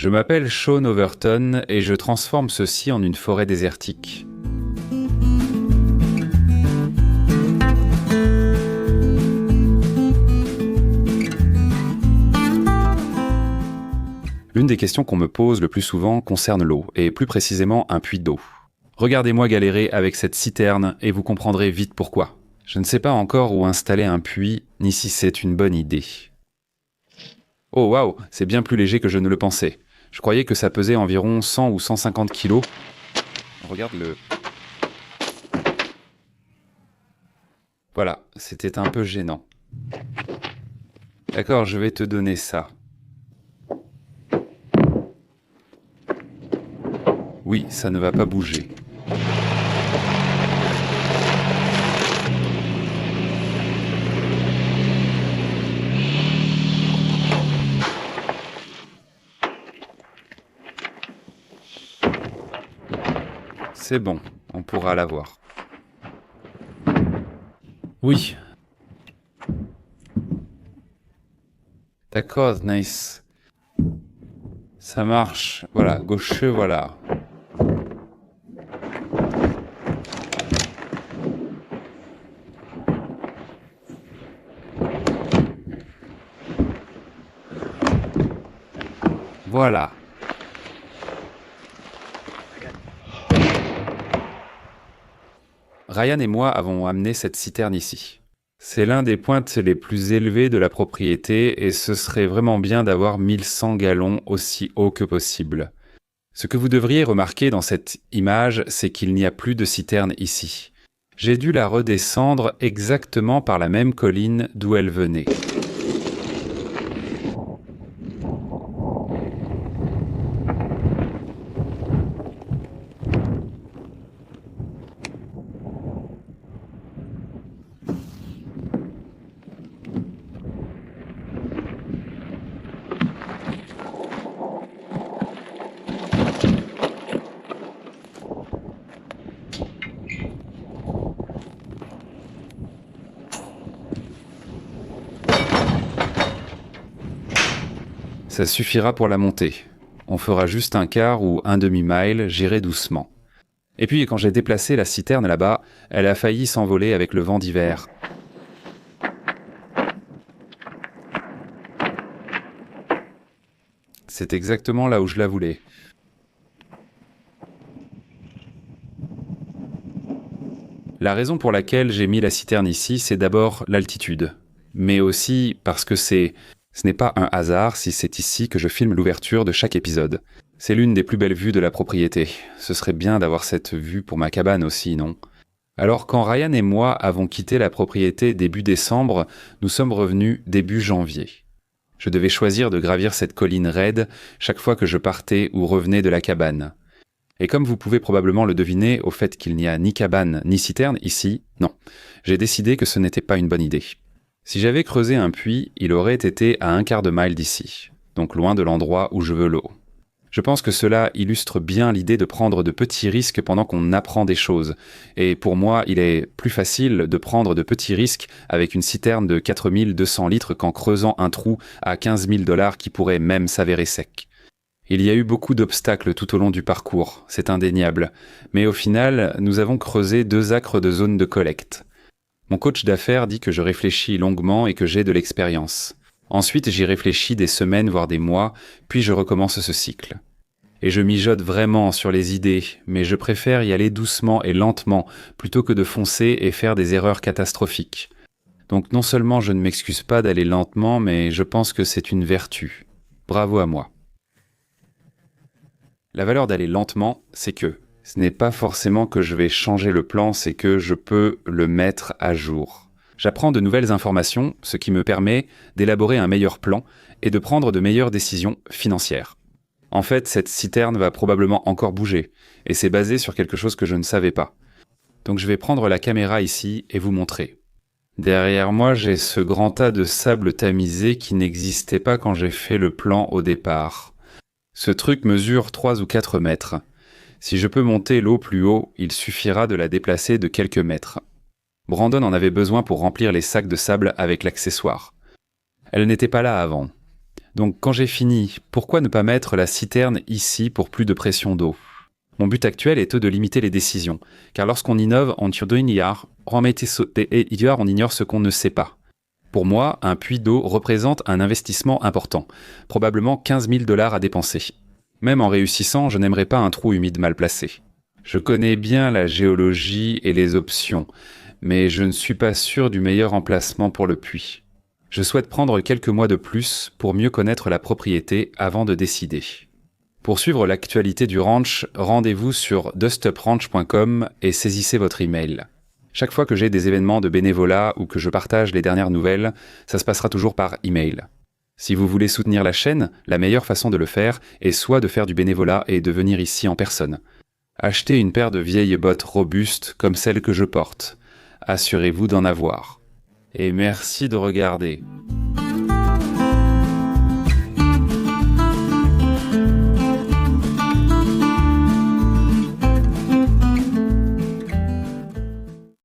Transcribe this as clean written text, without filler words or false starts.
Je m'appelle Sean Overton et je transforme ceci en une forêt désertique. L'une des questions qu'on me pose le plus souvent concerne l'eau, et plus précisément un puits d'eau. Regardez-moi galérer avec cette citerne et vous comprendrez vite pourquoi. Je ne sais pas encore où installer un puits, ni si c'est une bonne idée. Oh waouh, c'est bien plus léger que je ne le pensais. Je croyais que ça pesait environ 100 ou 150 kilos. Regarde-le. Voilà, c'était un peu gênant. D'accord, je vais te donner ça. Oui, ça ne va pas bouger. C'est bon, on pourra l'avoir. Oui. D'accord, nice. Ça marche. Voilà, gaucheux, voilà. Voilà. Ryan et moi avons amené cette citerne ici. C'est l'un des points les plus élevés de la propriété et ce serait vraiment bien d'avoir 1100 gallons aussi haut que possible. Ce que vous devriez remarquer dans cette image, c'est qu'il n'y a plus de citerne ici. J'ai dû la redescendre exactement par la même colline d'où elle venait. Ça suffira pour la montée. On fera juste un quart ou un demi-mile, j'irai doucement. Et puis, quand j'ai déplacé la citerne là-bas, elle a failli s'envoler avec le vent d'hiver. C'est exactement là où je la voulais. La raison pour laquelle j'ai mis la citerne ici, c'est d'abord l'altitude. Mais aussi parce que ce n'est pas un hasard si c'est ici que je filme l'ouverture de chaque épisode. C'est l'une des plus belles vues de la propriété. Ce serait bien d'avoir cette vue pour ma cabane aussi, non ? Alors quand Ryan et moi avons quitté la propriété début décembre, nous sommes revenus début janvier. Je devais choisir de gravir cette colline raide chaque fois que je partais ou revenais de la cabane. Et comme vous pouvez probablement le deviner au fait qu'il n'y a ni cabane ni citerne ici, non, j'ai décidé que ce n'était pas une bonne idée. Si j'avais creusé un puits, il aurait été à un quart de mile d'ici, donc loin de l'endroit où je veux l'eau. Je pense que cela illustre bien l'idée de prendre de petits risques pendant qu'on apprend des choses. Et pour moi, il est plus facile de prendre de petits risques avec une citerne de 4200 litres qu'en creusant un trou à 15 000 $ qui pourrait même s'avérer sec. Il y a eu beaucoup d'obstacles tout au long du parcours, c'est indéniable. Mais au final, nous avons creusé 2 acres de zone de collecte. Mon coach d'affaires dit que je réfléchis longuement et que j'ai de l'expérience. Ensuite, j'y réfléchis des semaines, voire des mois, puis je recommence ce cycle. Et je mijote vraiment sur les idées, mais je préfère y aller doucement et lentement, plutôt que de foncer et faire des erreurs catastrophiques. Donc non seulement je ne m'excuse pas d'aller lentement, mais je pense que c'est une vertu. Bravo à moi. La valeur d'aller lentement, c'est que ce n'est pas forcément que je vais changer le plan, c'est que je peux le mettre à jour. J'apprends de nouvelles informations, ce qui me permet d'élaborer un meilleur plan et de prendre de meilleures décisions financières. En fait, cette citerne va probablement encore bouger, et c'est basé sur quelque chose que je ne savais pas. Donc je vais prendre la caméra ici et vous montrer. Derrière moi, j'ai ce grand tas de sable tamisé qui n'existait pas quand j'ai fait le plan au départ. Ce truc mesure 3 ou 4 mètres. Si je peux monter l'eau plus haut, il suffira de la déplacer de quelques mètres. Brandon en avait besoin pour remplir les sacs de sable avec l'accessoire. Elle n'était pas là avant. Donc quand j'ai fini, pourquoi ne pas mettre la citerne ici pour plus de pression d'eau? Mon but actuel est de limiter les décisions, car lorsqu'on innove en Turbiniar, on ignore ce qu'on ne sait pas. Pour moi, un puits d'eau représente un investissement important, probablement 15 000 $ à dépenser. Même en réussissant, je n'aimerais pas un trou humide mal placé. Je connais bien la géologie et les options, mais je ne suis pas sûr du meilleur emplacement pour le puits. Je souhaite prendre quelques mois de plus pour mieux connaître la propriété avant de décider. Pour suivre l'actualité du ranch, rendez-vous sur dustupranch.com et saisissez votre email. Chaque fois que j'ai des événements de bénévolat ou que je partage les dernières nouvelles, ça se passera toujours par email. Si vous voulez soutenir la chaîne, la meilleure façon de le faire est soit de faire du bénévolat et de venir ici en personne. Achetez une paire de vieilles bottes robustes comme celles que je porte. Assurez-vous d'en avoir. Et merci de regarder.